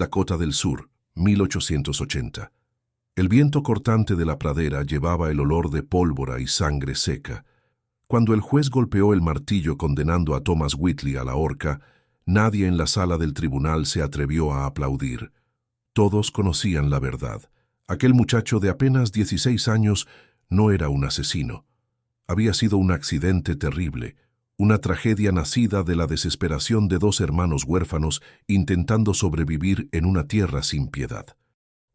Dakota del Sur, 1880. El viento cortante de la pradera llevaba el olor de pólvora y sangre seca. Cuando el juez golpeó el martillo condenando a Thomas Whitley a la horca, nadie en la sala del tribunal se atrevió a aplaudir. Todos conocían la verdad. Aquel muchacho de apenas 16 años no era un asesino. Había sido un accidente terrible, una tragedia nacida de la desesperación de dos hermanos huérfanos intentando sobrevivir en una tierra sin piedad.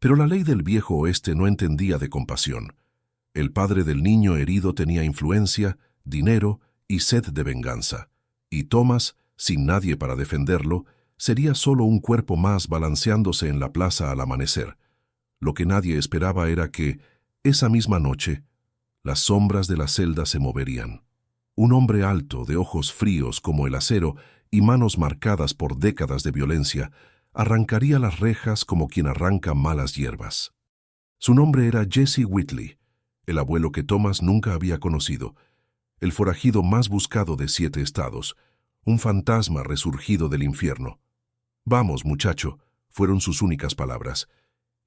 Pero la ley del viejo oeste no entendía de compasión. El padre del niño herido tenía influencia, dinero y sed de venganza, y Thomas, sin nadie para defenderlo, sería solo un cuerpo más balanceándose en la plaza al amanecer. Lo que nadie esperaba era que, esa misma noche, las sombras de la celda se moverían. Un hombre alto, de ojos fríos como el acero y manos marcadas por décadas de violencia, arrancaría las rejas como quien arranca malas hierbas. Su nombre era Jesse Whitley, el abuelo que Thomas nunca había conocido, el forajido más buscado de 7 estados, un fantasma resurgido del infierno. «Vamos, muchacho», fueron sus únicas palabras.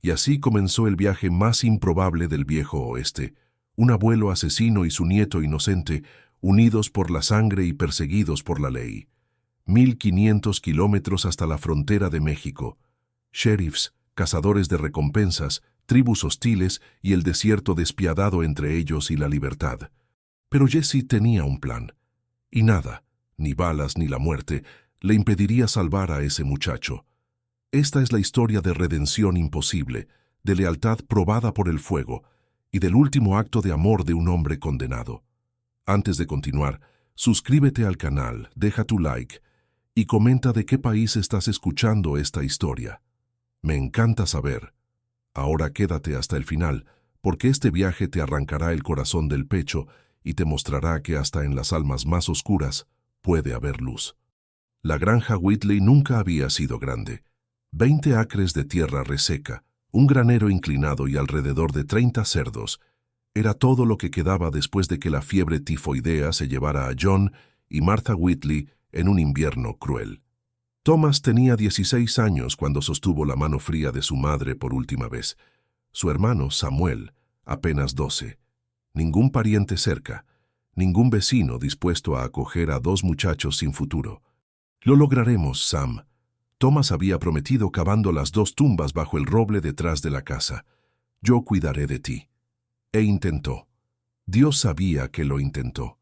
Y así comenzó el viaje más improbable del viejo oeste, un abuelo asesino y su nieto inocente, unidos por la sangre y perseguidos por la ley. 1500 kilómetros hasta la frontera de México. Sheriffs, cazadores de recompensas, tribus hostiles y el desierto despiadado entre ellos y la libertad. Pero Jesse tenía un plan, y nada, ni balas ni la muerte, le impediría salvar a ese muchacho. Esta es la historia de redención imposible, de lealtad probada por el fuego y del último acto de amor de un hombre condenado. Antes de continuar, suscríbete al canal, deja tu like y comenta de qué país estás escuchando esta historia. Me encanta saber. Ahora quédate hasta el final, porque este viaje te arrancará el corazón del pecho y te mostrará que hasta en las almas más oscuras puede haber luz. La granja Whitley nunca había sido grande. 20 acres de tierra reseca, un granero inclinado y alrededor de 30 cerdos. Era todo lo que quedaba después de que la fiebre tifoidea se llevara a John y Martha Whitley en un invierno cruel. Thomas tenía 16 años cuando sostuvo la mano fría de su madre por última vez. Su hermano, Samuel, apenas 12. Ningún pariente cerca, ningún vecino dispuesto a acoger a 2 muchachos sin futuro. «Lo lograremos, Sam». Thomas había prometido cavando las 2 tumbas bajo el roble detrás de la casa. «Yo cuidaré de ti». E intentó. Dios sabía que lo intentó.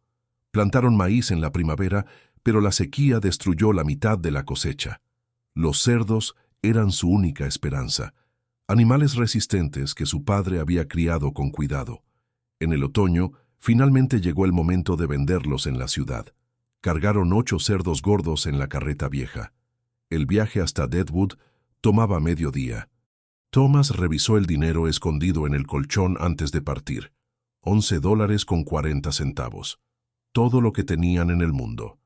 Plantaron maíz en la primavera, pero la sequía destruyó la mitad de la cosecha. Los cerdos eran su única esperanza, animales resistentes que su padre había criado con cuidado. En el otoño, finalmente llegó el momento de venderlos en la ciudad. Cargaron 8 cerdos gordos en la carreta vieja. El viaje hasta Deadwood tomaba mediodía. Thomas revisó el dinero escondido en el colchón antes de partir. $11.40. Todo lo que tenían en el mundo.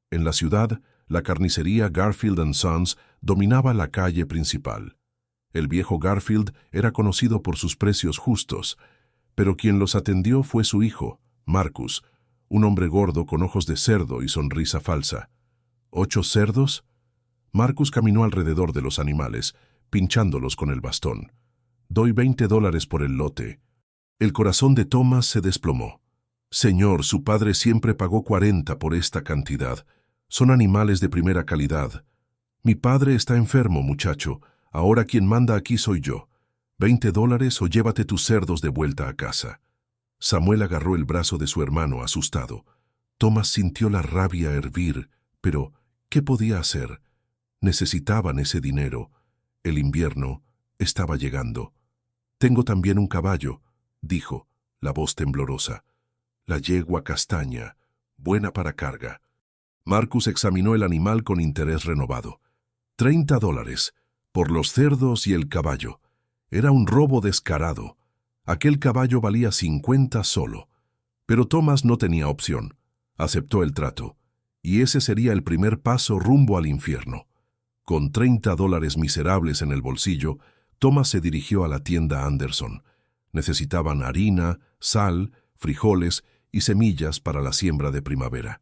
En la ciudad, la carnicería Garfield & Sons dominaba la calle principal. El viejo Garfield era conocido por sus precios justos, pero quien los atendió fue su hijo, Marcus, un hombre gordo con ojos de cerdo y sonrisa falsa. ¿8 cerdos? Marcus caminó alrededor de los animales, pinchándolos con el bastón. «Doy $20 por el lote». El corazón de Thomas se desplomó. «Señor, su padre siempre pagó 40 por esta cantidad. Son animales de primera calidad. Mi padre está enfermo, muchacho. Ahora quien manda aquí soy yo. $20 o llévate tus cerdos de vuelta a casa». Samuel agarró el brazo de su hermano, asustado. Thomas sintió la rabia hervir, pero ¿qué podía hacer? Necesitaban ese dinero. El invierno estaba llegando. «Tengo también un caballo», dijo, la voz temblorosa. «La yegua castaña, buena para carga». Marcus examinó el animal con interés renovado. $30 por los cerdos y el caballo. Era un robo descarado. Aquel caballo valía 50 solo. Pero Thomas no tenía opción. Aceptó el trato. Y ese sería el primer paso rumbo al infierno. Con $30 miserables en el bolsillo, Thomas se dirigió a la tienda Anderson. Necesitaban harina, sal, frijoles y semillas para la siembra de primavera.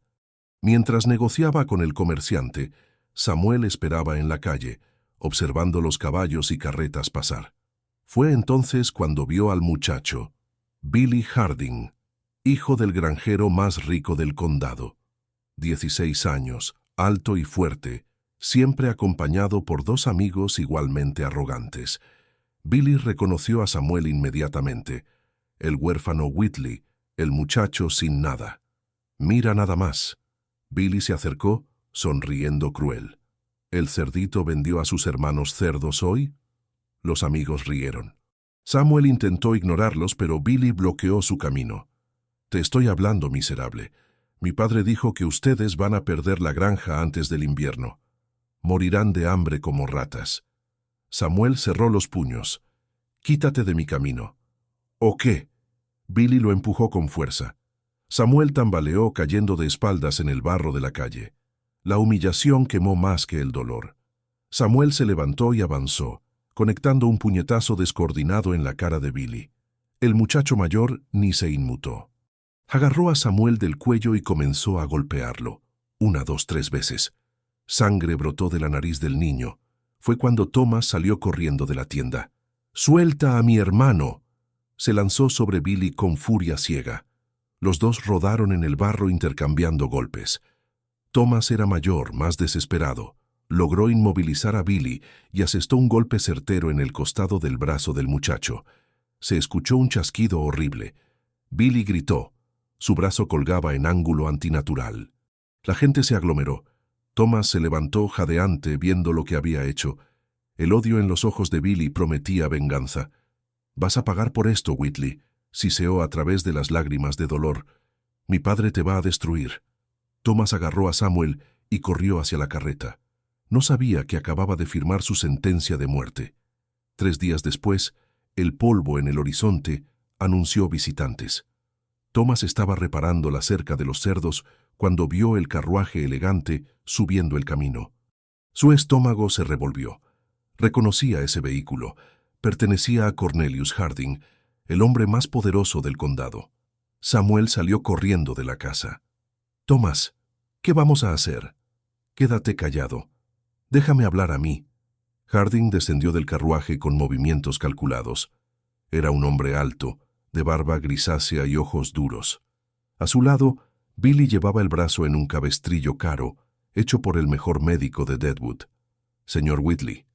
Mientras negociaba con el comerciante, Samuel esperaba en la calle, observando los caballos y carretas pasar. Fue entonces cuando vio al muchacho, Billy Harding, hijo del granjero más rico del condado. 16 años, alto y fuerte, siempre acompañado por dos amigos igualmente arrogantes. Billy reconoció a Samuel inmediatamente. El huérfano Whitley, el muchacho sin nada. «Mira nada más». Billy se acercó, sonriendo cruel. «¿El cerdito vendió a sus hermanos cerdos hoy?» Los amigos rieron. Samuel intentó ignorarlos, pero Billy bloqueó su camino. «Te estoy hablando, miserable. Mi padre dijo que ustedes van a perder la granja antes del invierno. Morirán de hambre como ratas». Samuel cerró los puños. «Quítate de mi camino». «¿O qué?» Billy lo empujó con fuerza. Samuel tambaleó cayendo de espaldas en el barro de la calle. La humillación quemó más que el dolor. Samuel se levantó y avanzó, conectando un puñetazo descoordinado en la cara de Billy. El muchacho mayor ni se inmutó. Agarró a Samuel del cuello y comenzó a golpearlo. 1, 2, 3 veces. Sangre brotó de la nariz del niño. Fue cuando Thomas salió corriendo de la tienda. «¡Suelta a mi hermano!». Se lanzó sobre Billy con furia ciega. Los dos rodaron en el barro intercambiando golpes. Thomas era mayor, más desesperado. Logró inmovilizar a Billy y asestó un golpe certero en el costado del brazo del muchacho. Se escuchó un chasquido horrible. Billy gritó. Su brazo colgaba en ángulo antinatural. La gente se aglomeró. Thomas se levantó jadeante viendo lo que había hecho. El odio en los ojos de Billy prometía venganza. «Vas a pagar por esto, Whitley», siseó a través de las lágrimas de dolor. «Mi padre te va a destruir». Thomas agarró a Samuel y corrió hacia la carreta. No sabía que acababa de firmar su sentencia de muerte. 3 días después, el polvo en el horizonte anunció visitantes. Thomas estaba reparando la cerca de los cerdos cuando vio el carruaje elegante subiendo el camino. Su estómago se revolvió. Reconocía ese vehículo. Pertenecía a Cornelius Harding, el hombre más poderoso del condado. Samuel salió corriendo de la casa. «Thomas, ¿qué vamos a hacer?» «Quédate callado. Déjame hablar a mí». Harding descendió del carruaje con movimientos calculados. Era un hombre alto, de barba grisácea y ojos duros. A su lado, Billy llevaba el brazo en un cabestrillo caro, hecho por el mejor médico de Deadwood. «Señor Whitley».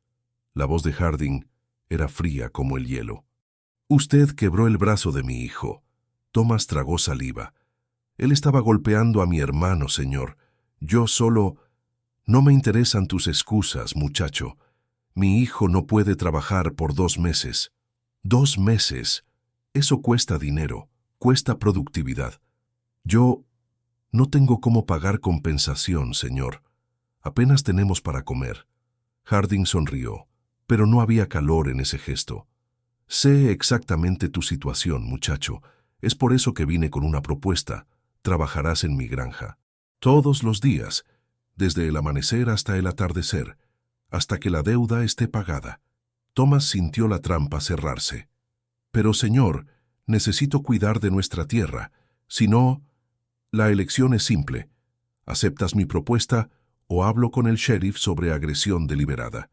La voz de Harding era fría como el hielo. «Usted quebró el brazo de mi hijo». Thomas tragó saliva. «Él estaba golpeando a mi hermano, señor. Yo solo...». «No me interesan tus excusas, muchacho. Mi hijo no puede trabajar por 2 meses». «2 meses. Eso cuesta dinero, cuesta productividad. Yo no tengo cómo pagar compensación, señor. Apenas tenemos para comer». Harding sonrió, pero no había calor en ese gesto. «Sé exactamente tu situación, muchacho. Es por eso que vine con una propuesta. Trabajarás en mi granja. Todos los días, desde el amanecer hasta el atardecer, hasta que la deuda esté pagada». Thomas sintió la trampa cerrarse. «Pero, señor, necesito cuidar de nuestra tierra. Si no, la elección es simple. ¿Aceptas mi propuesta o hablo con el sheriff sobre agresión deliberada?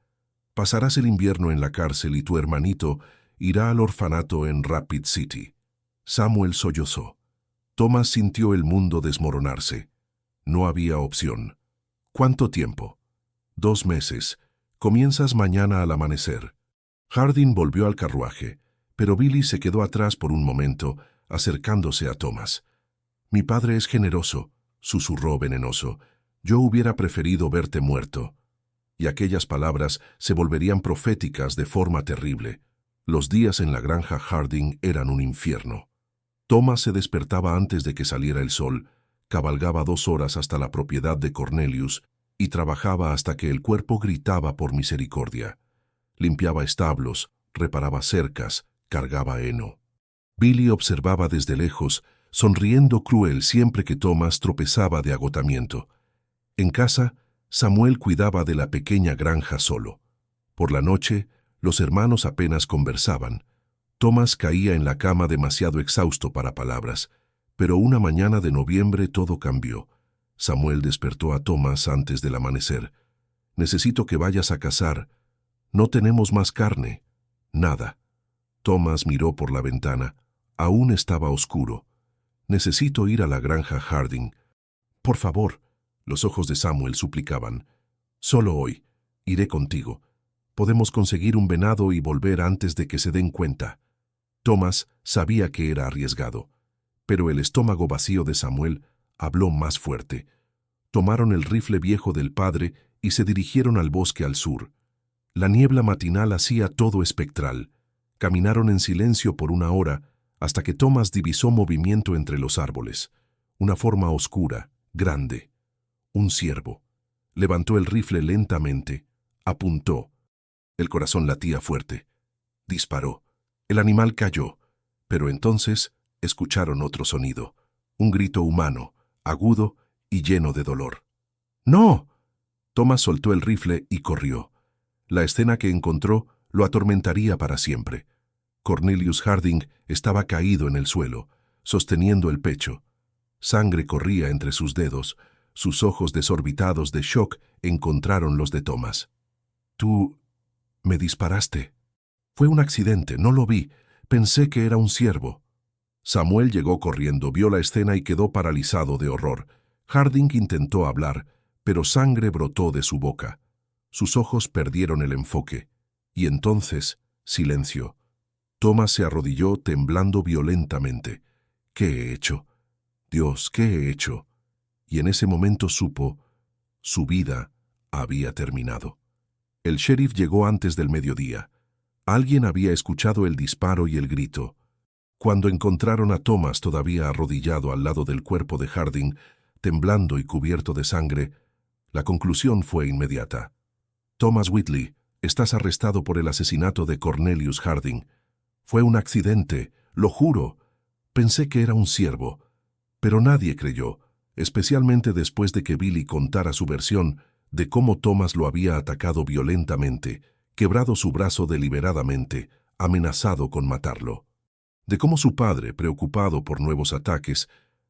Pasarás el invierno en la cárcel y tu hermanito irá al orfanato en Rapid City». Samuel sollozó. Thomas sintió el mundo desmoronarse. No había opción. «¿Cuánto tiempo?» «2 meses. Comienzas mañana al amanecer». Harding volvió al carruaje, pero Billy se quedó atrás por un momento, acercándose a Thomas. «Mi padre es generoso», susurró venenoso. «Yo hubiera preferido verte muerto». Y aquellas palabras se volverían proféticas de forma terrible. Los días en la granja Harding eran un infierno. Thomas se despertaba antes de que saliera el sol, cabalgaba 2 horas hasta la propiedad de Cornelius y trabajaba hasta que el cuerpo gritaba por misericordia. Limpiaba establos, reparaba cercas, cargaba heno. Billy observaba desde lejos, sonriendo cruel siempre que Thomas tropezaba de agotamiento. En casa, Samuel cuidaba de la pequeña granja solo. Por la noche, los hermanos apenas conversaban. Thomas caía en la cama demasiado exhausto para palabras, pero una mañana de noviembre todo cambió. Samuel despertó a Thomas antes del amanecer. «Necesito que vayas a cazar. No tenemos más carne. Nada. Thomas miró por la ventana. Aún estaba oscuro. Necesito ir a la granja Harding. Por favor. Los ojos de Samuel suplicaban. Solo hoy. Iré contigo. Podemos conseguir un venado y volver antes de que se den cuenta. Thomas sabía que era arriesgado, pero el estómago vacío de Samuel habló más fuerte. Tomaron el rifle viejo del padre y se dirigieron al bosque al sur. La niebla matinal hacía todo espectral. Caminaron en silencio por una hora hasta que Thomas divisó movimiento entre los árboles. Una forma oscura, grande. Un ciervo. Levantó el rifle lentamente. Apuntó. El corazón latía fuerte. Disparó. El animal cayó, pero entonces escucharon otro sonido. Un grito humano, agudo y lleno de dolor. ¡No! Thomas soltó el rifle y corrió. La escena que encontró lo atormentaría para siempre. Cornelius Harding estaba caído en el suelo, sosteniendo el pecho. Sangre corría entre sus dedos. Sus ojos desorbitados de shock encontraron los de Thomas. «Tú me disparaste». «Fue un accidente, no lo vi. Pensé que era un ciervo». Samuel llegó corriendo, vio la escena y quedó paralizado de horror. Harding intentó hablar, pero sangre brotó de su boca. Sus ojos perdieron el enfoque. Y entonces, silencio. Thomas se arrodilló temblando violentamente. «¿Qué he hecho? Dios, ¿qué he hecho?» Y en ese momento supo, su vida había terminado. El sheriff llegó antes del mediodía. Alguien había escuchado el disparo y el grito. Cuando encontraron a Thomas todavía arrodillado al lado del cuerpo de Harding, temblando y cubierto de sangre, la conclusión fue inmediata. «Thomas Whitley, estás arrestado por el asesinato de Cornelius Harding. Fue un accidente, lo juro. Pensé que era un ciervo, pero nadie creyó, especialmente después de que Billy contara su versión de cómo Thomas lo había atacado violentamente, quebrado su brazo deliberadamente, amenazado con matarlo. De cómo su padre, preocupado por nuevos ataques,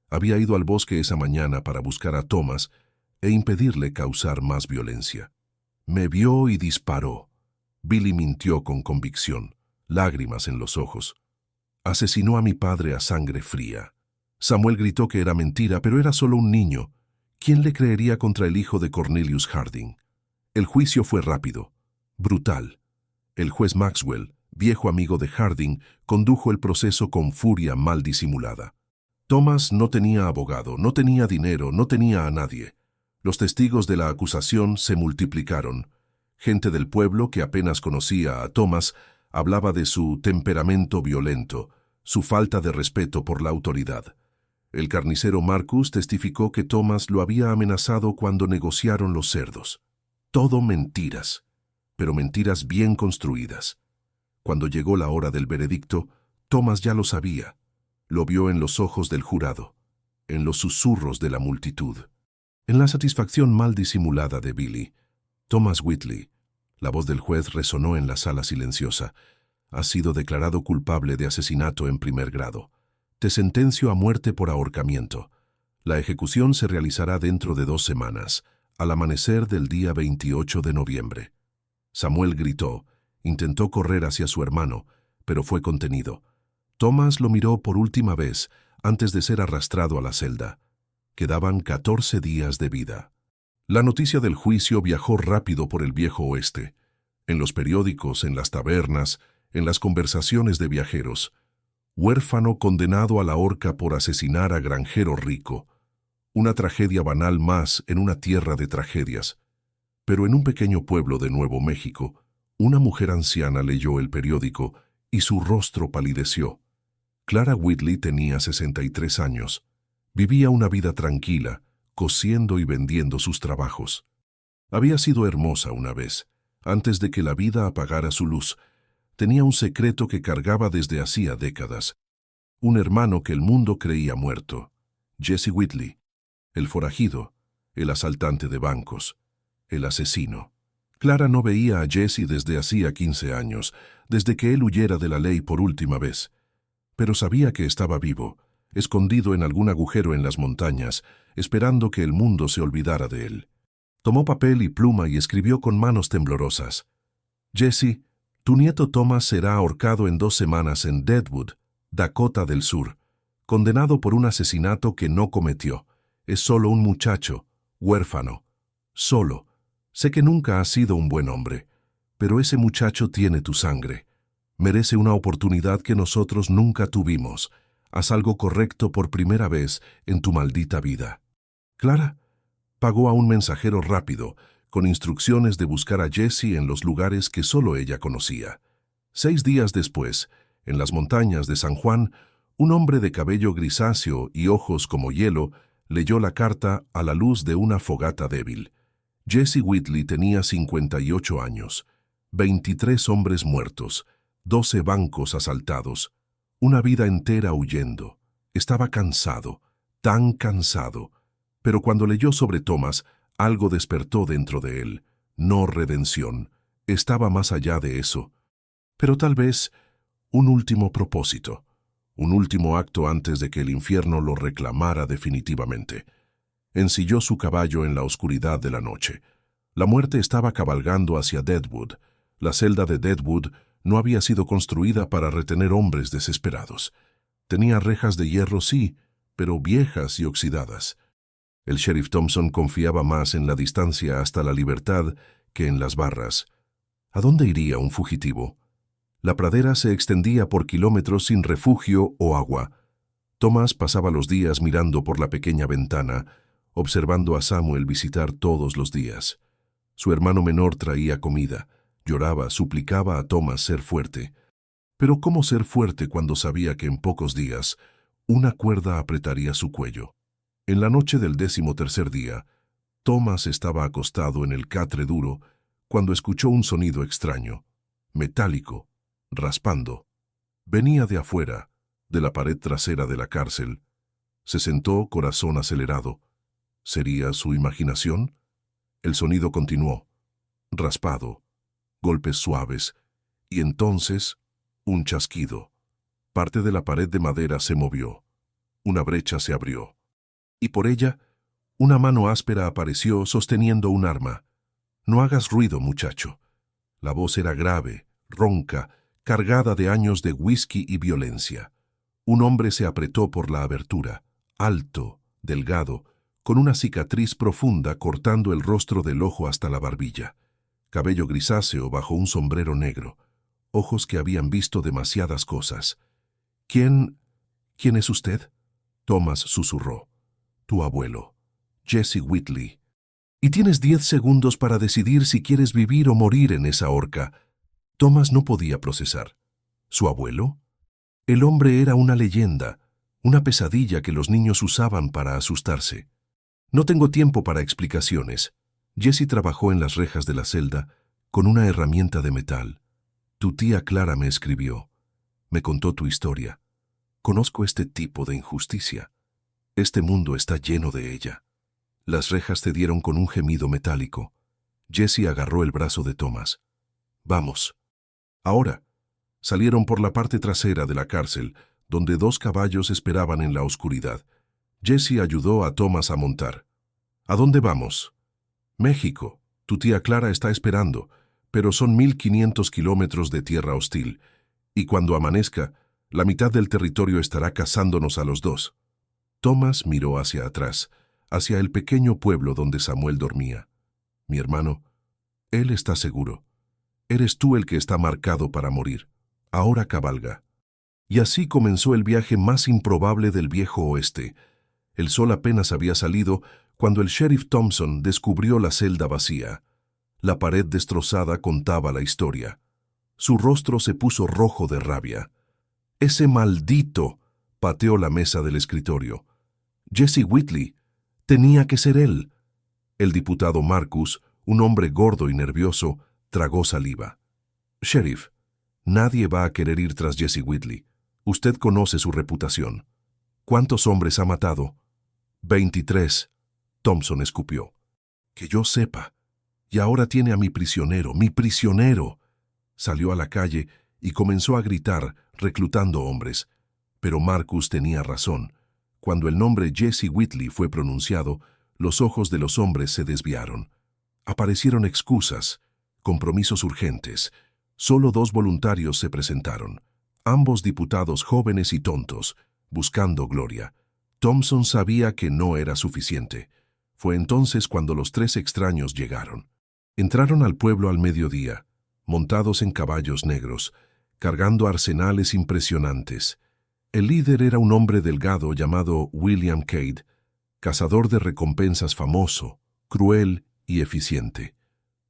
había ido al bosque esa mañana para buscar a Thomas e impedirle causar más violencia. Me vio y disparó. Billy mintió con convicción, lágrimas en los ojos. Asesinó a mi padre a sangre fría. Samuel gritó que era mentira, pero era solo un niño. ¿Quién le creería contra el hijo de Cornelius Harding? El juicio fue rápido, brutal. El juez Maxwell, viejo amigo de Harding, condujo el proceso con furia mal disimulada. Thomas no tenía abogado, no tenía dinero, no tenía a nadie. Los testigos de la acusación se multiplicaron. Gente del pueblo que apenas conocía a Thomas hablaba de su temperamento violento, su falta de respeto por la autoridad. El carnicero Marcus testificó que Thomas lo había amenazado cuando negociaron los cerdos. Todo mentiras, pero mentiras bien construidas. Cuando llegó la hora del veredicto, Thomas ya lo sabía. Lo vio en los ojos del jurado, en los susurros de la multitud, en la satisfacción mal disimulada de Billy. Thomas Whitley, la voz del juez resonó en la sala silenciosa. Has sido declarado culpable de asesinato en primer grado. Te sentencio a muerte por ahorcamiento. La ejecución se realizará dentro de 2 semanas, al amanecer del día 28 de noviembre. Samuel gritó, intentó correr hacia su hermano, pero fue contenido. Thomas lo miró por última vez antes de ser arrastrado a la celda. Quedaban 14 días de vida. La noticia del juicio viajó rápido por el viejo oeste. En los periódicos, en las tabernas, en las conversaciones de viajeros. Huérfano condenado a la horca por asesinar a granjero rico. Una tragedia banal más en una tierra de tragedias. Pero en un pequeño pueblo de Nuevo México, una mujer anciana leyó el periódico y su rostro palideció. Clara Whitley tenía 63 años. Vivía una vida tranquila, cosiendo y vendiendo sus trabajos. Había sido hermosa una vez, antes de que la vida apagara su luz. Tenía un secreto que cargaba desde hacía décadas. Un hermano que el mundo creía muerto. Jesse Whitley, el forajido, el asaltante de bancos, el asesino. Clara no veía a Jesse desde hacía 15 años, desde que él huyera de la ley por última vez. Pero sabía que estaba vivo, escondido en algún agujero en las montañas, esperando que el mundo se olvidara de él. Tomó papel y pluma y escribió con manos temblorosas. Jesse, tu nieto Thomas será ahorcado en 2 semanas en Deadwood, Dakota del Sur, condenado por un asesinato que no cometió. Es solo un muchacho, huérfano, solo. Sé que nunca has sido un buen hombre, pero ese muchacho tiene tu sangre. Merece una oportunidad que nosotros nunca tuvimos. Haz algo correcto por primera vez en tu maldita vida. Clara pagó a un mensajero rápido, con instrucciones de buscar a Jesse en los lugares que solo ella conocía. 6 días después, en las montañas de San Juan, un hombre de cabello grisáceo y ojos como hielo leyó la carta a la luz de una fogata débil. Jesse Whitley tenía 58 años, 23 hombres muertos, 12 bancos asaltados, una vida entera huyendo. Estaba cansado, tan cansado. Pero cuando leyó sobre Thomas, algo despertó dentro de él. No redención. Estaba más allá de eso. Pero tal vez un último propósito. Un último acto antes de que el infierno lo reclamara definitivamente. Ensilló su caballo en la oscuridad de la noche. La muerte estaba cabalgando hacia Deadwood. La celda de Deadwood no había sido construida para retener hombres desesperados. Tenía rejas de hierro, sí, pero viejas y oxidadas. El sheriff Thompson confiaba más en la distancia hasta la libertad que en las barras. ¿A dónde iría un fugitivo? La pradera se extendía por kilómetros sin refugio o agua. Thomas pasaba los días mirando por la pequeña ventana, observando a Samuel visitar todos los días. Su hermano menor traía comida, lloraba, suplicaba a Thomas ser fuerte. Pero ¿cómo ser fuerte cuando sabía que en pocos días una cuerda apretaría su cuello? En la noche del 13º día, Thomas estaba acostado en el catre duro cuando escuchó un sonido extraño, metálico, raspando. Venía de afuera, de la pared trasera de la cárcel. Se sentó, corazón acelerado. ¿Sería su imaginación? El sonido continuó, raspado, golpes suaves, y entonces un chasquido. Parte de la pared de madera se movió. Una brecha se abrió. Y por ella, una mano áspera apareció sosteniendo un arma. «No hagas ruido, muchacho». La voz era grave, ronca, cargada de años de whisky y violencia. Un hombre se apretó por la abertura, alto, delgado, con una cicatriz profunda cortando el rostro del ojo hasta la barbilla. Cabello grisáceo bajo un sombrero negro, ojos que habían visto demasiadas cosas. ¿Quién es usted?», Thomas susurró. «Tu abuelo, Jesse Whitley. Y tienes 10 segundos para decidir si quieres vivir o morir en esa horca». Thomas no podía procesar. ¿Su abuelo? El hombre era una leyenda, una pesadilla que los niños usaban para asustarse. «No tengo tiempo para explicaciones». Jesse trabajó en las rejas de la celda con una herramienta de metal. «Tu tía Clara me escribió. Me contó tu historia. Conozco este tipo de injusticia. Este mundo está lleno de ella». Las rejas cedieron con un gemido metálico. Jesse agarró el brazo de Thomas. «Vamos». Ahora. Salieron por la parte trasera de la cárcel, donde 2 caballos esperaban en la oscuridad. Jesse ayudó a Thomas a montar. «¿A dónde vamos?» «México. Tu tía Clara está esperando, pero son 1500 kilómetros de tierra hostil, y cuando amanezca, la mitad del territorio estará cazándonos a los 2. Thomas miró hacia atrás, hacia el pequeño pueblo donde Samuel dormía. «Mi hermano, él está seguro. Eres tú el que está marcado para morir. Ahora cabalga». Y así comenzó el viaje más improbable del viejo oeste. El sol apenas había salido cuando el sheriff Thompson descubrió la celda vacía. La pared destrozada contaba la historia. Su rostro se puso rojo de rabia. «Ese maldito», pateó la mesa del escritorio. «Jesse Whitley. Tenía que ser él». El diputado Marcus, un hombre gordo y nervioso, tragó saliva. «Sheriff, nadie va a querer ir tras Jesse Whitley. Usted conoce su reputación. ¿Cuántos hombres ha matado?» 23, Thompson escupió. «Que yo sepa. Y ahora tiene a mi prisionero, mi prisionero». Salió a la calle y comenzó a gritar, reclutando hombres. Pero Marcus tenía razón. Cuando el nombre Jesse Whitley fue pronunciado, los ojos de los hombres se desviaron. Aparecieron excusas, compromisos urgentes, Solo 2 voluntarios se presentaron, ambos diputados jóvenes y tontos, buscando gloria. Thompson sabía que no era suficiente. Fue entonces cuando los 3 extraños llegaron. Entraron al pueblo al mediodía, montados en caballos negros, cargando arsenales impresionantes. El líder era un hombre delgado llamado William Cade, cazador de recompensas famoso, cruel y eficiente.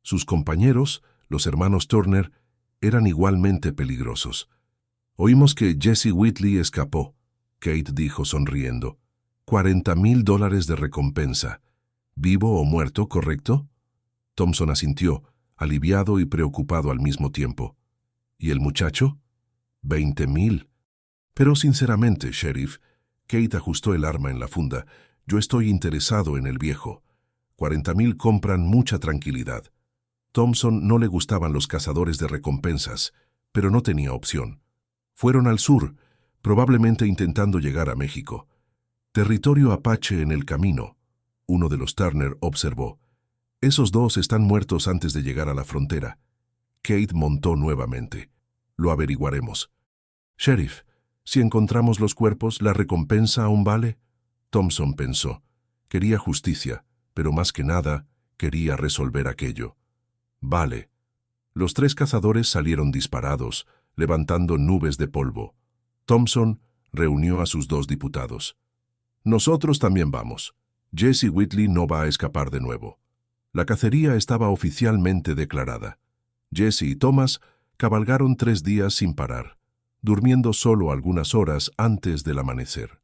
Sus compañeros, los hermanos Turner, eran igualmente peligrosos. Oímos que Jesse Whitley escapó, Cade dijo sonriendo. $40,000 de recompensa. ¿Vivo o muerto, correcto? Thompson asintió, aliviado y preocupado al mismo tiempo. ¿Y el muchacho? 20,000. Pero sinceramente, sheriff, Cade ajustó el arma en la funda. Yo estoy interesado en el viejo. 40,000 compran mucha tranquilidad. Thompson no le gustaban los cazadores de recompensas, pero no tenía opción. Fueron al sur, probablemente intentando llegar a México. Territorio apache en el camino, uno de los Turner observó. Esos 2 están muertos antes de llegar a la frontera. Cade montó nuevamente. Lo averiguaremos. Sheriff, si encontramos los cuerpos, ¿la recompensa aún vale? Thompson pensó. Quería justicia, pero más que nada, quería resolver aquello. Vale. Los 3 cazadores salieron disparados, levantando nubes de polvo. Thompson reunió a sus 2 diputados. Nosotros también vamos. Jesse Whitley no va a escapar de nuevo. La cacería estaba oficialmente declarada. Jesse y Thomas cabalgaron 3 días sin parar, durmiendo solo algunas horas antes del amanecer.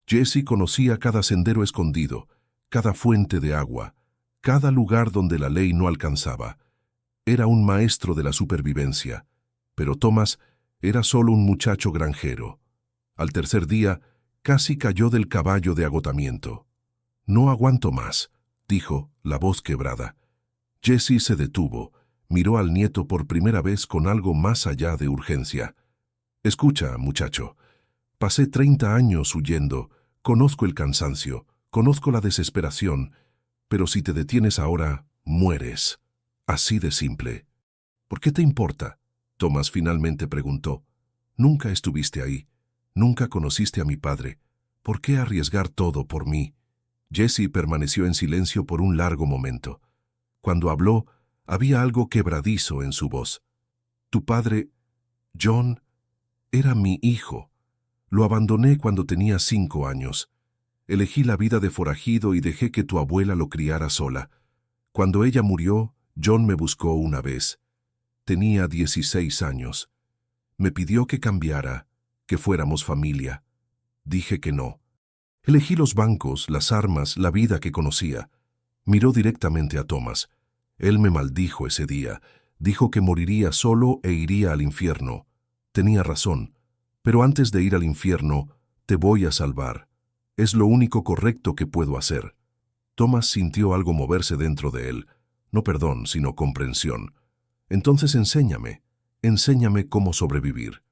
Jesse conocía cada sendero escondido, cada fuente de agua, cada lugar donde la ley no alcanzaba. Era un maestro de la supervivencia, pero Thomas era solo un muchacho granjero. Al tercer día, casi cayó del caballo de agotamiento. No aguanto más, dijo, la voz quebrada. Jesse se detuvo, miró al nieto por primera vez con algo más allá de urgencia. Escucha, muchacho, pasé 30 años huyendo, conozco el cansancio, conozco la desesperación, pero si te detienes ahora, mueres. Así de simple. ¿Por qué te importa? Thomas finalmente preguntó. Nunca estuviste ahí, nunca conociste a mi padre. ¿Por qué arriesgar todo por mí? Jesse permaneció en silencio por un largo momento. Cuando habló, había algo quebradizo en su voz. Tu padre, John, era mi hijo. Lo abandoné cuando tenía 5 años. Elegí la vida de forajido y dejé que tu abuela lo criara sola. Cuando ella murió, John me buscó una vez. Tenía 16 años. Me pidió que cambiara, que fuéramos familia. Dije que no. Elegí los bancos, las armas, la vida que conocía. Miró directamente a Thomas. Él me maldijo ese día. Dijo que moriría solo e iría al infierno. Tenía razón. Pero antes de ir al infierno, te voy a salvar. Es lo único correcto que puedo hacer. Thomas sintió algo moverse dentro de él. No perdón, sino comprensión. Entonces enséñame cómo sobrevivir.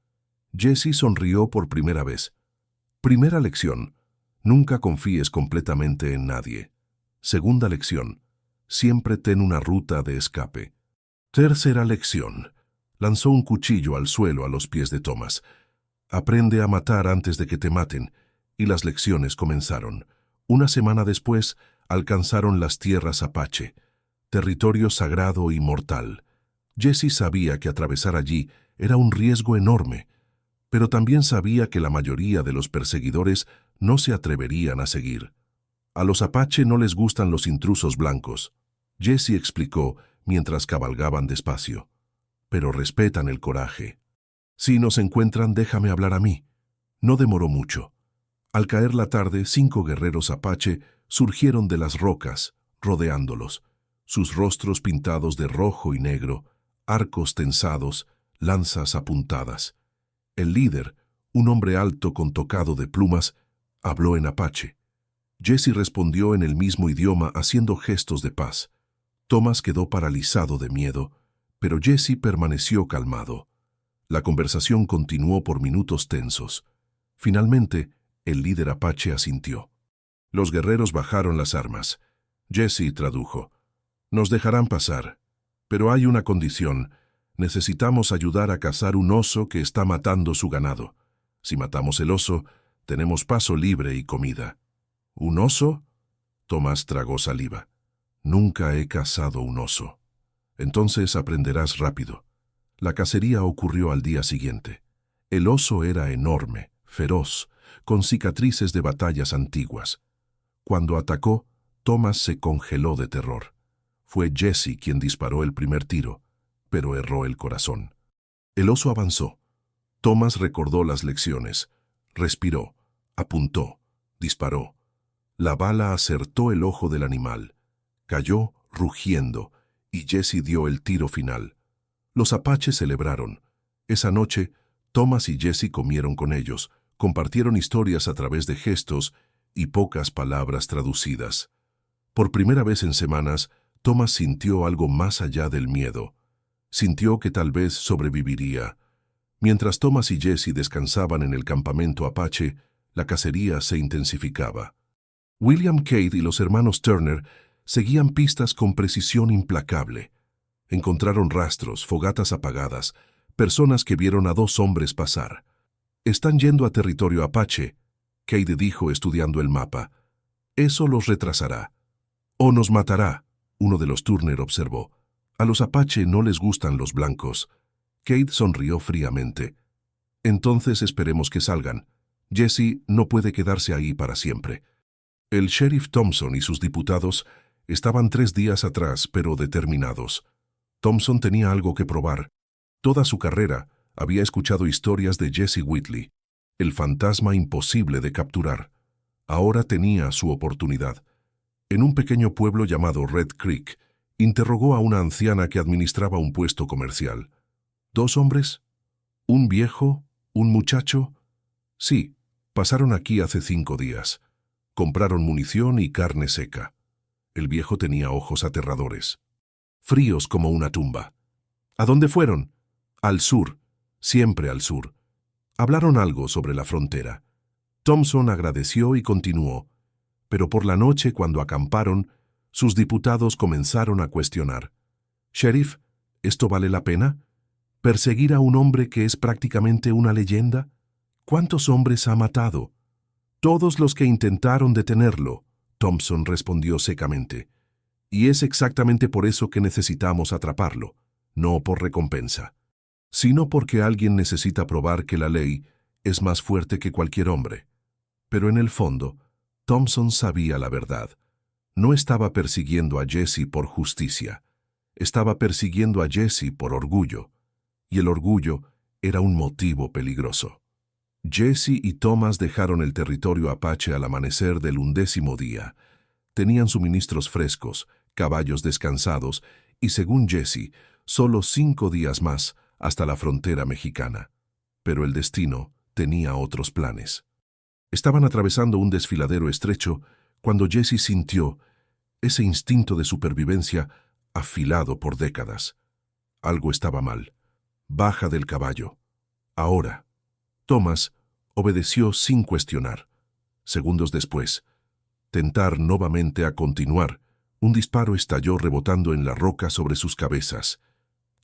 Jesse sonrió por primera vez. Primera lección, nunca confíes completamente en nadie. Segunda lección, siempre ten una ruta de escape. Tercera lección, lanzó un cuchillo al suelo a los pies de Thomas. Aprende a matar antes de que te maten, y las lecciones comenzaron. Una semana después, alcanzaron las tierras apache, territorio sagrado y mortal. Jesse sabía que atravesar allí era un riesgo enorme, pero también sabía que la mayoría de los perseguidores no se atreverían a seguir. A los apache no les gustan los intrusos blancos, Jesse explicó mientras cabalgaban despacio, pero respetan el coraje. Si nos encuentran, déjame hablar a mí. No demoró mucho. Al caer la tarde, 5 guerreros apache surgieron de las rocas, rodeándolos, sus rostros pintados de rojo y negro, arcos tensados, lanzas apuntadas. El líder, un hombre alto con tocado de plumas, habló en apache. Jesse respondió en el mismo idioma haciendo gestos de paz. Thomas quedó paralizado de miedo, pero Jesse permaneció calmado. La conversación continuó por minutos tensos. Finalmente, el líder apache asintió. Los guerreros bajaron las armas. Jesse tradujo. Nos dejarán pasar, pero hay una condición. Necesitamos ayudar a cazar un oso que está matando su ganado. Si matamos el oso, tenemos paso libre y comida. ¿Un oso? Tomás tragó saliva. Nunca he cazado un oso. Entonces aprenderás rápido. La cacería ocurrió al día siguiente. El oso era enorme, feroz, con cicatrices de batallas antiguas. Cuando atacó, Tomás se congeló de terror. Fue Jesse quien disparó el primer tiro, pero erró el corazón. El oso avanzó. Tomás recordó las lecciones. Respiró, apuntó, disparó. La bala acertó el ojo del animal. Cayó rugiendo, y Jesse dio el tiro final. Los apaches celebraron. Esa noche, Tomás y Jesse comieron con ellos, compartieron historias a través de gestos y pocas palabras traducidas. Por primera vez en semanas, Tomás sintió algo más allá del miedo. Sintió que tal vez sobreviviría. Mientras Tomás y Jesse descansaban en el campamento apache, la cacería se intensificaba. William Cade y los hermanos Turner seguían pistas con precisión implacable. Encontraron rastros, fogatas apagadas, personas que vieron a dos hombres pasar. «Están yendo a territorio apache», Cade dijo estudiando el mapa. «Eso los retrasará. O nos matará», uno de los Turner observó. «A los apache no les gustan los blancos». Cade sonrió fríamente. «Entonces esperemos que salgan. Jesse no puede quedarse ahí para siempre». El sheriff Thompson y sus diputados estaban 3 días atrás, pero determinados. Thompson tenía algo que probar. Toda su carrera había escuchado historias de Jesse Whitley, el fantasma imposible de capturar. Ahora tenía su oportunidad. En un pequeño pueblo llamado Red Creek, interrogó a una anciana que administraba un puesto comercial. ¿2 hombres? ¿Un viejo? ¿Un muchacho? Sí, pasaron aquí hace 5 días. Compraron munición y carne seca. El viejo tenía ojos aterradores, fríos como una tumba. ¿A dónde fueron? Al sur, siempre al sur. Hablaron algo sobre la frontera. Thompson agradeció y continuó, pero por la noche, cuando acamparon, sus diputados comenzaron a cuestionar. «Sheriff, ¿esto vale la pena? ¿Perseguir a un hombre que es prácticamente una leyenda? ¿Cuántos hombres ha matado?» «Todos los que intentaron detenerlo», Thompson respondió secamente. «Y es exactamente por eso que necesitamos atraparlo, no por recompensa, sino porque alguien necesita probar que la ley es más fuerte que cualquier hombre». Pero en el fondo, Thompson sabía la verdad. No estaba persiguiendo a Jesse por justicia. Estaba persiguiendo a Jesse por orgullo. Y el orgullo era un motivo peligroso. Jesse y Thomas dejaron el territorio apache al amanecer del 11º día. Tenían suministros frescos, caballos descansados y, según Jesse, solo 5 días más hasta la frontera mexicana. Pero el destino tenía otros planes. Estaban atravesando un desfiladero estrecho cuando Jesse sintió ese instinto de supervivencia afilado por décadas. Algo estaba mal. «Baja del caballo. Ahora». Thomas obedeció sin cuestionar. Segundos después, tentar nuevamente a continuar, un disparo estalló rebotando en la roca sobre sus cabezas.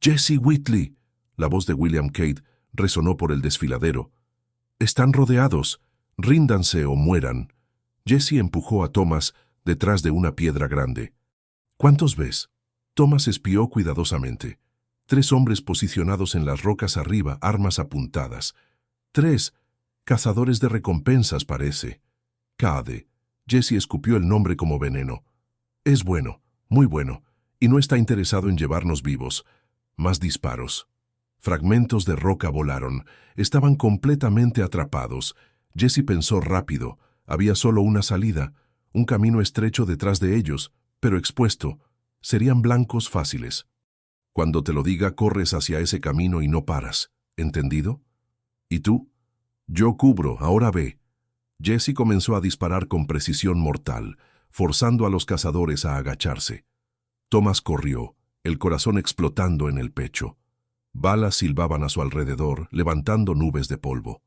«¡Jesse Whitley!», la voz de William Cade resonó por el desfiladero. «Están rodeados. Ríndanse o mueran». Jesse empujó a Thomas detrás de una piedra grande. «¿Cuántos ves?». Thomas espió cuidadosamente. 3 hombres posicionados en las rocas arriba, armas apuntadas. 3 cazadores de recompensas, parece. Cade. Jesse escupió el nombre como veneno. «Es bueno, muy bueno, y no está interesado en llevarnos vivos». Más disparos. Fragmentos de roca volaron. Estaban completamente atrapados. Jesse pensó rápido. Había solo una salida, un camino estrecho detrás de ellos, pero expuesto. Serían blancos fáciles. «Cuando te lo diga, corres hacia ese camino y no paras. ¿Entendido? ¿Y tú?». «Yo cubro, ahora ve». Jesse comenzó a disparar con precisión mortal, forzando a los cazadores a agacharse. Thomas corrió, el corazón explotando en el pecho. Balas silbaban a su alrededor, levantando nubes de polvo.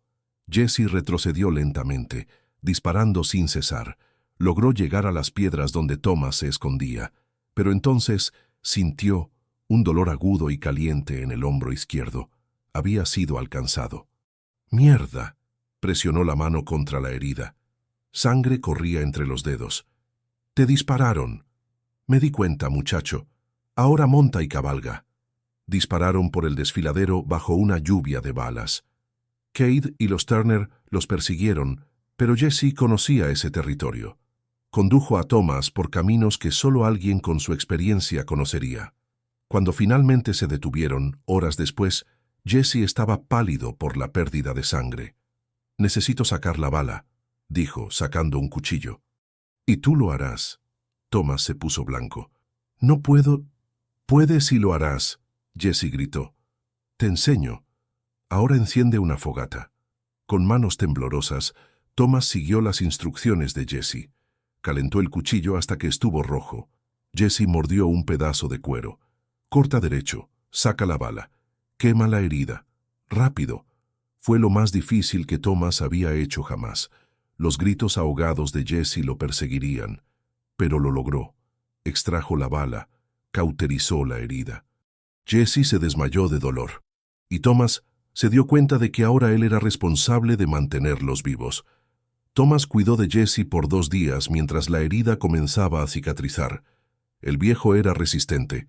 Jesse retrocedió lentamente, disparando sin cesar. Logró llegar a las piedras donde Thomas se escondía, pero entonces sintió Un dolor agudo y caliente en el hombro izquierdo había sido alcanzado. ¡Mierda! Presionó la mano contra la herida. Sangre corría entre los dedos. «Te dispararon». «Me di cuenta, muchacho. Ahora monta y cabalga». Dispararon por el desfiladero bajo una lluvia de balas. Cade y los Turner los persiguieron, pero Jesse conocía ese territorio. Condujo a Thomas por caminos que solo alguien con su experiencia conocería. Cuando finalmente se detuvieron, horas después, Jesse estaba pálido por la pérdida de sangre. «Necesito sacar la bala», dijo, sacando un cuchillo. «Y tú lo harás». Thomas se puso blanco. «No puedo». «Puedes y lo harás», Jesse gritó. «Te enseño». Ahora enciende una fogata. Con manos temblorosas, Thomas siguió las instrucciones de Jesse. Calentó el cuchillo hasta que estuvo rojo. Jesse mordió un pedazo de cuero. «Corta derecho, saca la bala, quema la herida. Rápido». Fue lo más difícil que Thomas había hecho jamás. Los gritos ahogados de Jesse lo perseguirían. Pero lo logró. Extrajo la bala, cauterizó la herida. Jesse se desmayó de dolor. Y Thomas se dio cuenta de que ahora él era responsable de mantenerlos vivos. Thomas cuidó de Jesse por 2 días mientras la herida comenzaba a cicatrizar. El viejo era resistente.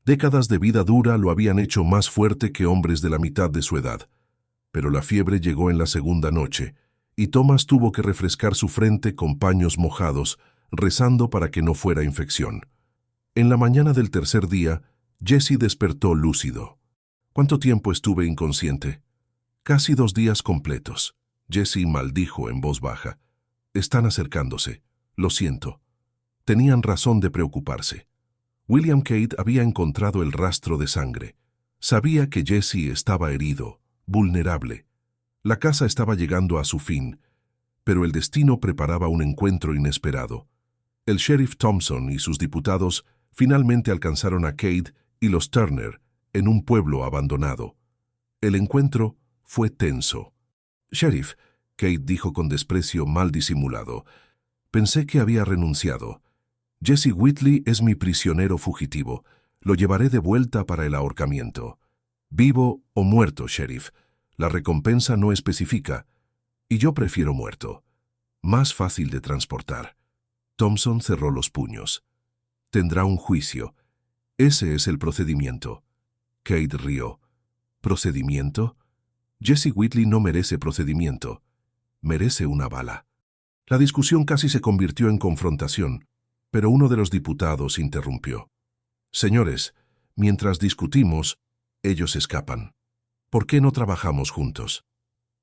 Décadas de vida dura lo habían hecho más fuerte que hombres de la mitad de su edad. Pero la fiebre llegó en la segunda noche, y Thomas tuvo que refrescar su frente con paños mojados, rezando para que no fuera infección. En la mañana del tercer día, Jesse despertó lúcido. «¿Cuánto tiempo estuve inconsciente?» «Casi 2 días completos». Jesse maldijo en voz baja. «Están acercándose. Lo siento». Tenían razón de preocuparse. William Cade había encontrado el rastro de sangre. Sabía que Jesse estaba herido, vulnerable. La casa estaba llegando a su fin, pero el destino preparaba un encuentro inesperado. El sheriff Thompson y sus diputados finalmente alcanzaron a Cade y los Turner en un pueblo abandonado. El encuentro fue tenso. «Sheriff», Cade dijo con desprecio mal disimulado, «pensé que había renunciado. Jesse Whitley es mi prisionero fugitivo. Lo llevaré de vuelta para el ahorcamiento. Vivo o muerto, sheriff. La recompensa no especifica, y yo prefiero muerto. Más fácil de transportar». Thompson cerró los puños. «Tendrá un juicio. Ese es el procedimiento». Cade rió. «¿Procedimiento? Jesse Whitley no merece procedimiento. Merece una bala». La discusión casi se convirtió en confrontación, pero uno de los diputados interrumpió. «Señores, mientras discutimos, ellos escapan. ¿Por qué no trabajamos juntos?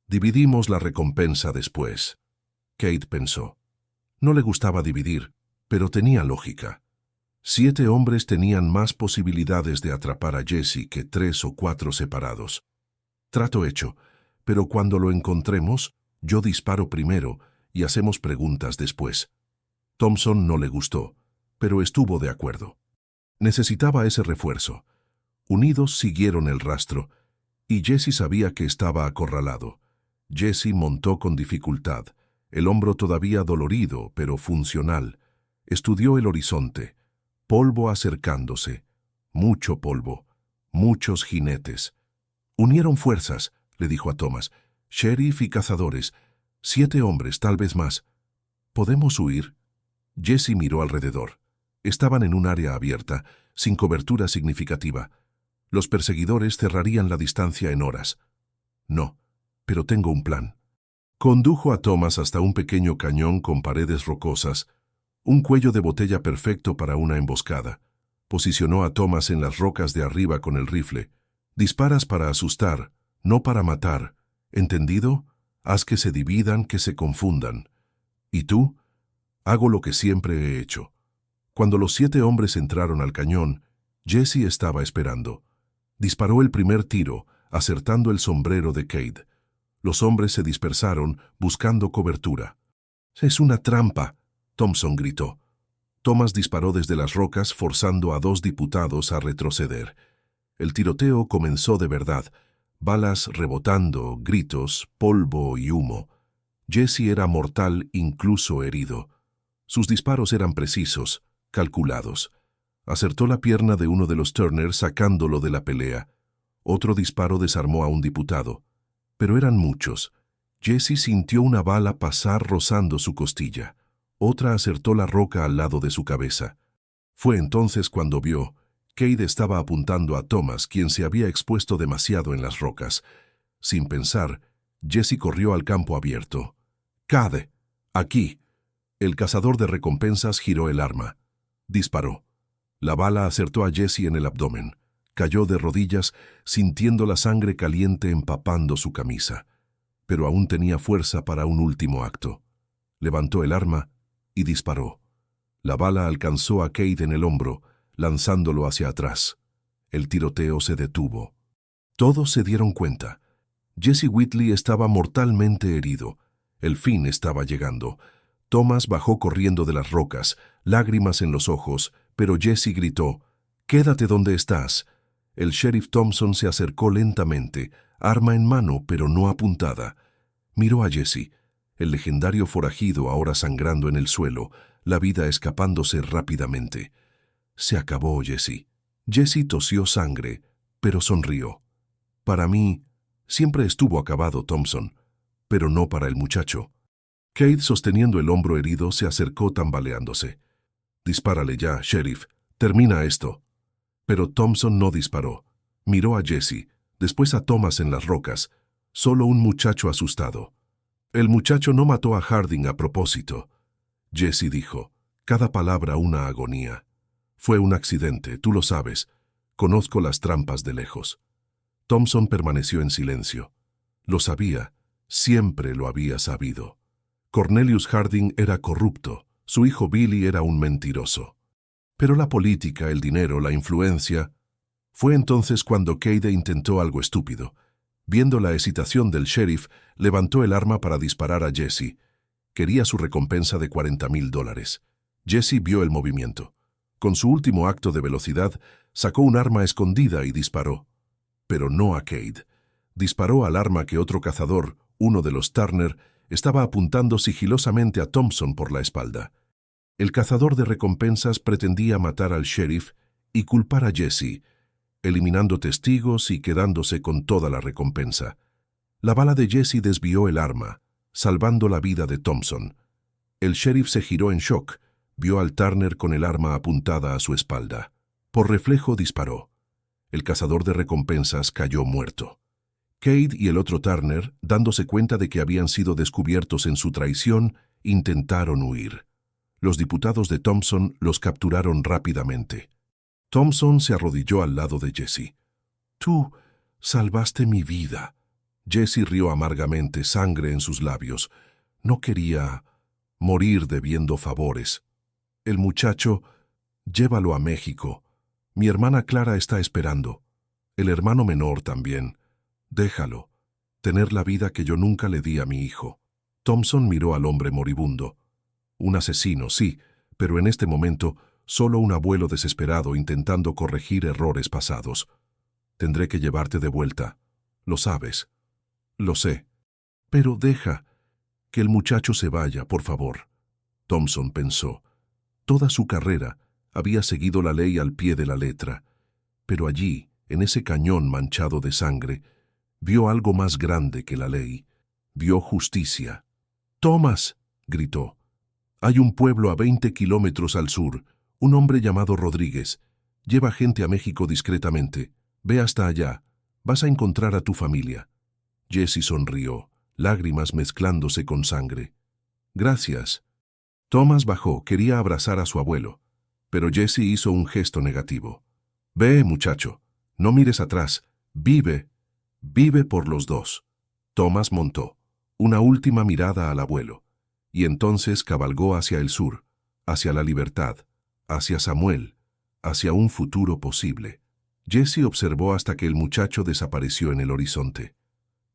Dividimos la recompensa después». Cade pensó. No le gustaba dividir, pero tenía lógica. 7 hombres tenían más posibilidades de atrapar a Jesse que 3 o 4 separados. «Trato hecho, pero cuando lo encontremos, yo disparo primero y hacemos preguntas después». Thompson no le gustó, pero estuvo de acuerdo. Necesitaba ese refuerzo. Unidos siguieron el rastro, y Jesse sabía que estaba acorralado. Jesse montó con dificultad, el hombro todavía dolorido, pero funcional. Estudió el horizonte. Polvo acercándose. Mucho polvo. Muchos jinetes. «Unieron fuerzas», le dijo a Thomas. «Sheriff y cazadores. 7 hombres, tal vez más. ¿Podemos huir?» Jesse miró alrededor. Estaban en un área abierta, sin cobertura significativa. Los perseguidores cerrarían la distancia en horas. «No, pero tengo un plan». Condujo a Thomas hasta un pequeño cañón con paredes rocosas, un cuello de botella perfecto para una emboscada. Posicionó a Thomas en las rocas de arriba con el rifle. «Disparas para asustar, no para matar. ¿Entendido? Haz que se dividan, que se confundan. ¿Y tú?» «Hago lo que siempre he hecho». Cuando los 7 hombres entraron al cañón, Jesse estaba esperando. Disparó el primer tiro, acertando el sombrero de Cade. Los hombres se dispersaron, buscando cobertura. «Es una trampa», Thompson gritó. Thomas disparó desde las rocas, forzando a 2 diputados a retroceder. El tiroteo comenzó de verdad. Balas rebotando, gritos, polvo y humo. Jesse era mortal, incluso herido. Sus disparos eran precisos, calculados. Acertó la pierna de uno de los Turner sacándolo de la pelea. Otro disparo desarmó a un diputado. Pero eran muchos. Jesse sintió una bala pasar rozando su costilla. Otra acertó la roca al lado de su cabeza. Fue entonces cuando vio. Cade estaba apuntando a Thomas, quien se había expuesto demasiado en las rocas. Sin pensar, Jesse corrió al campo abierto. «Cade, aquí». El cazador de recompensas giró el arma. Disparó. La bala acertó a Jesse en el abdomen. Cayó de rodillas, sintiendo la sangre caliente empapando su camisa. Pero aún tenía fuerza para un último acto. Levantó el arma y disparó. La bala alcanzó a Cade en el hombro, lanzándolo hacia atrás. El tiroteo se detuvo. Todos se dieron cuenta. Jesse Whitley estaba mortalmente herido. El fin estaba llegando. Thomas bajó corriendo de las rocas, lágrimas en los ojos, pero Jesse gritó, «¡Quédate donde estás!». El sheriff Thompson se acercó lentamente, arma en mano pero no apuntada. Miró a Jesse, el legendario forajido ahora sangrando en el suelo, la vida escapándose rápidamente. Se acabó, Jesse. Jesse tosió sangre, pero sonrió. Para mí, siempre estuvo acabado, Thompson, pero no para el muchacho. Cade, sosteniendo el hombro herido, se acercó tambaleándose. «Dispárale ya, sheriff. Termina esto». Pero Thompson no disparó. Miró a Jesse, después a Thomas en las rocas. Solo un muchacho asustado. «El muchacho no mató a Harding a propósito». Jesse dijo, cada palabra una agonía. «Fue un accidente, tú lo sabes. Conozco las trampas de lejos». Thompson permaneció en silencio. Lo sabía, siempre lo había sabido. Cornelius Harding era corrupto, su hijo Billy era un mentiroso. Pero la política, el dinero, la influencia... Fue entonces cuando Cade intentó algo estúpido. Viendo la hesitación del sheriff, levantó el arma para disparar a Jesse. Quería su recompensa de $40,000. Jesse vio el movimiento. Con su último acto de velocidad, sacó un arma escondida y disparó. Pero no a Cade. Disparó al arma que otro cazador, uno de los Turner, estaba apuntando sigilosamente a Thompson por la espalda. El cazador de recompensas pretendía matar al sheriff y culpar a Jesse, eliminando testigos y quedándose con toda la recompensa. La bala de Jesse desvió el arma, salvando la vida de Thompson. El sheriff se giró en shock, vio al Turner con el arma apuntada a su espalda. Por reflejo disparó. El cazador de recompensas cayó muerto. Cade y el otro Turner, dándose cuenta de que habían sido descubiertos en su traición, intentaron huir. Los diputados de Thompson los capturaron rápidamente. Thompson se arrodilló al lado de Jesse. «Tú salvaste mi vida». Jesse rió amargamente, sangre en sus labios. No quería morir debiendo favores. «El muchacho, llévalo a México. Mi hermana Clara está esperando. El hermano menor también. Déjalo. Tener la vida que yo nunca le di a mi hijo». Thompson miró al hombre moribundo. Un asesino, sí, pero en este momento solo un abuelo desesperado intentando corregir errores pasados. «Tendré que llevarte de vuelta. Lo sabes». «Lo sé. Pero deja que el muchacho se vaya, por favor». Thompson pensó. Toda su carrera había seguido la ley al pie de la letra, pero allí, en ese cañón manchado de sangre, vio algo más grande que la ley. Vio justicia. «¡Thomas!», gritó. «Hay un pueblo a 20 kilómetros al sur, un hombre llamado Rodríguez. Lleva gente a México discretamente. Ve hasta allá. Vas a encontrar a tu familia». Jesse sonrió, lágrimas mezclándose con sangre. «Gracias». Thomas bajó, quería abrazar a su abuelo, pero Jesse hizo un gesto negativo. «Ve, muchacho, no mires atrás. Vive. Vive por los dos». Thomas montó, una última mirada al abuelo, y entonces cabalgó hacia el sur, hacia la libertad, hacia Samuel, hacia un futuro posible. Jesse observó hasta que el muchacho desapareció en el horizonte.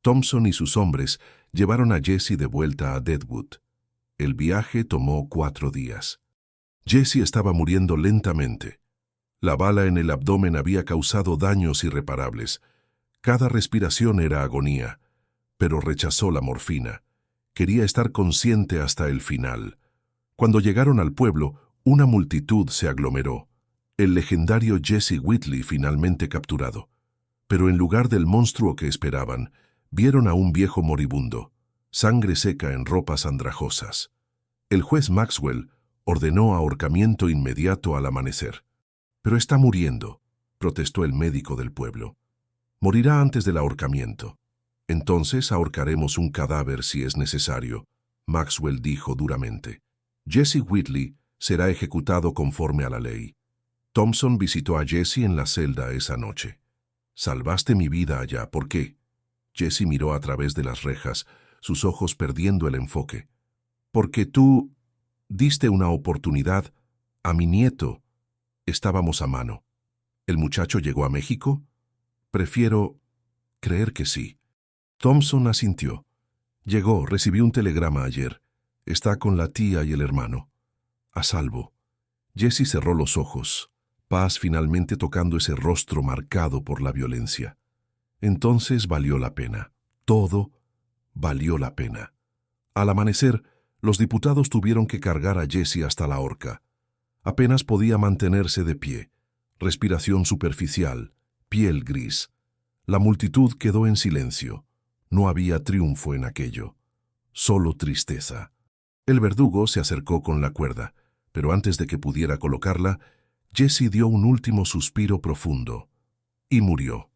Thompson y sus hombres llevaron a Jesse de vuelta a Deadwood. El viaje tomó 4 días. Jesse estaba muriendo lentamente. La bala en el abdomen había causado daños irreparables. Cada respiración era agonía, pero rechazó la morfina. Quería estar consciente hasta el final. Cuando llegaron al pueblo, una multitud se aglomeró. El legendario Jesse Whitley finalmente capturado. Pero en lugar del monstruo que esperaban, vieron a un viejo moribundo, sangre seca en ropas andrajosas. El juez Maxwell ordenó ahorcamiento inmediato al amanecer. «Pero está muriendo», protestó el médico del pueblo. «Morirá antes del ahorcamiento. Entonces ahorcaremos un cadáver si es necesario», Maxwell dijo duramente. Jesse Whitley será ejecutado conforme a la ley. Thompson visitó a Jesse en la celda esa noche. «Salvaste mi vida allá, ¿por qué?» Jesse miró a través de las rejas, sus ojos perdiendo el enfoque. «Porque tú diste una oportunidad a mi nieto. Estábamos a mano. ¿El muchacho llegó a México?» «Prefiero creer que sí». Thompson asintió. «Llegó, recibí un telegrama ayer. Está con la tía y el hermano. A salvo». Jesse cerró los ojos, paz finalmente tocando ese rostro marcado por la violencia. Entonces valió la pena. Todo valió la pena. Al amanecer, los diputados tuvieron que cargar a Jesse hasta la horca. Apenas podía mantenerse de pie. Respiración superficial, piel gris. La multitud quedó en silencio. No había triunfo en aquello. Solo tristeza. El verdugo se acercó con la cuerda, pero antes de que pudiera colocarla, Jesse dio un último suspiro profundo. Y murió.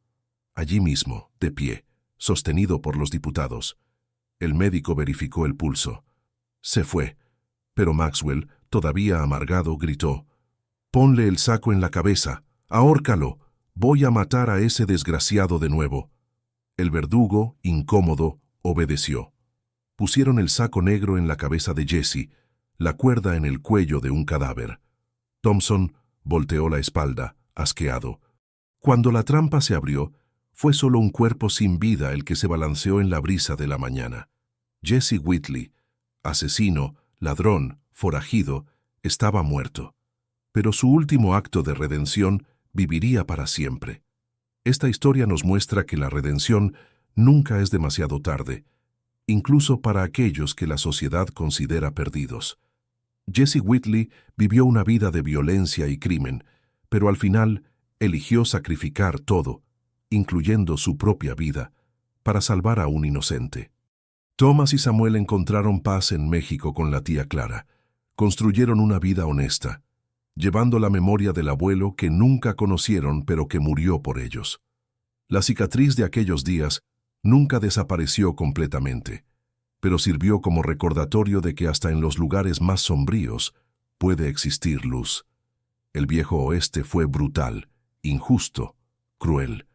Allí mismo, de pie, sostenido por los diputados. El médico verificó el pulso. Se fue, pero Maxwell, todavía amargado, gritó: «Ponle el saco en la cabeza, ahórcalo, voy a matar a ese desgraciado de nuevo». El verdugo, incómodo, obedeció. Pusieron el saco negro en la cabeza de Jesse, la cuerda en el cuello de un cadáver. Thompson volteó la espalda, asqueado. Cuando la trampa se abrió, fue solo un cuerpo sin vida el que se balanceó en la brisa de la mañana. Jesse Whitley, asesino, ladrón, forajido, estaba muerto. Pero su último acto de redención viviría para siempre. Esta historia nos muestra que la redención nunca es demasiado tarde, incluso para aquellos que la sociedad considera perdidos. Jesse Whitley vivió una vida de violencia y crimen, pero al final eligió sacrificar todo, incluyendo su propia vida, para salvar a un inocente. Thomas y Samuel encontraron paz en México con la tía Clara. Construyeron una vida honesta, llevando la memoria del abuelo que nunca conocieron pero que murió por ellos. La cicatriz de aquellos días nunca desapareció completamente, pero sirvió como recordatorio de que hasta en los lugares más sombríos puede existir luz. El viejo oeste fue brutal, injusto, cruel,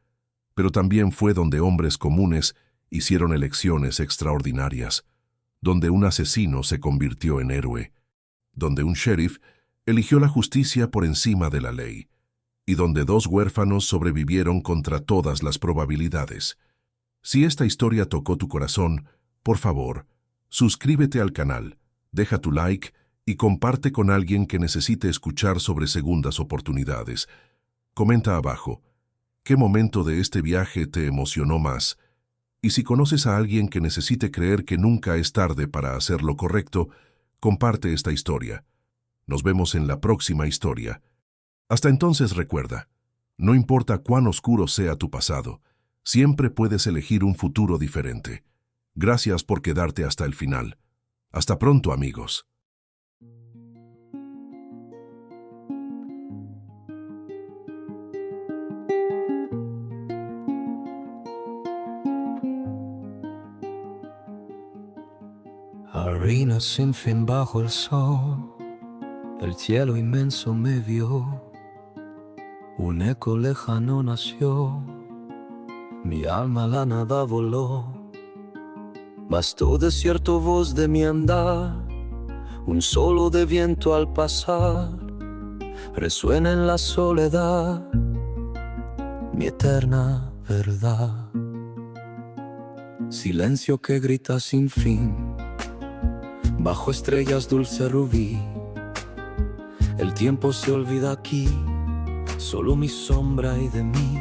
pero también fue donde hombres comunes hicieron elecciones extraordinarias, donde un asesino se convirtió en héroe, donde un sheriff eligió la justicia por encima de la ley, y donde 2 huérfanos sobrevivieron contra todas las probabilidades. Si esta historia tocó tu corazón, por favor, suscríbete al canal, deja tu like y comparte con alguien que necesite escuchar sobre segundas oportunidades. Comenta abajo, ¿qué momento de este viaje te emocionó más? Y si conoces a alguien que necesite creer que nunca es tarde para hacer lo correcto, comparte esta historia. Nos vemos en la próxima historia. Hasta entonces recuerda, no importa cuán oscuro sea tu pasado, siempre puedes elegir un futuro diferente. Gracias por quedarte hasta el final. Hasta pronto, amigos. Harina sin fin bajo el sol, el cielo inmenso me vio, un eco lejano nació, mi alma a la nada voló. Bastó desierto voz de mi andar, un solo de viento al pasar, resuena en la soledad mi eterna verdad. Silencio que grita sin fin, bajo estrellas dulce rubí. El tiempo se olvida aquí, solo mi sombra y de mí.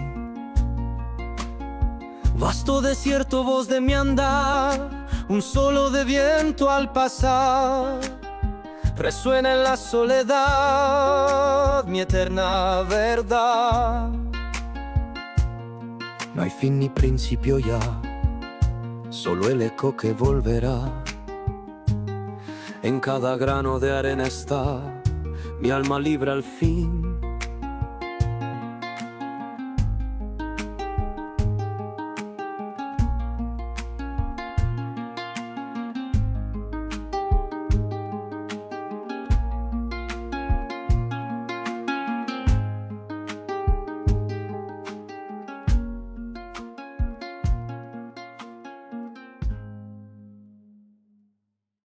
Vasto desierto, voz de mi andar, un solo de viento al pasar, resuena en la soledad mi eterna verdad. No hay fin ni principio ya, solo el eco que volverá. En cada grano de arena está mi alma libre al fin.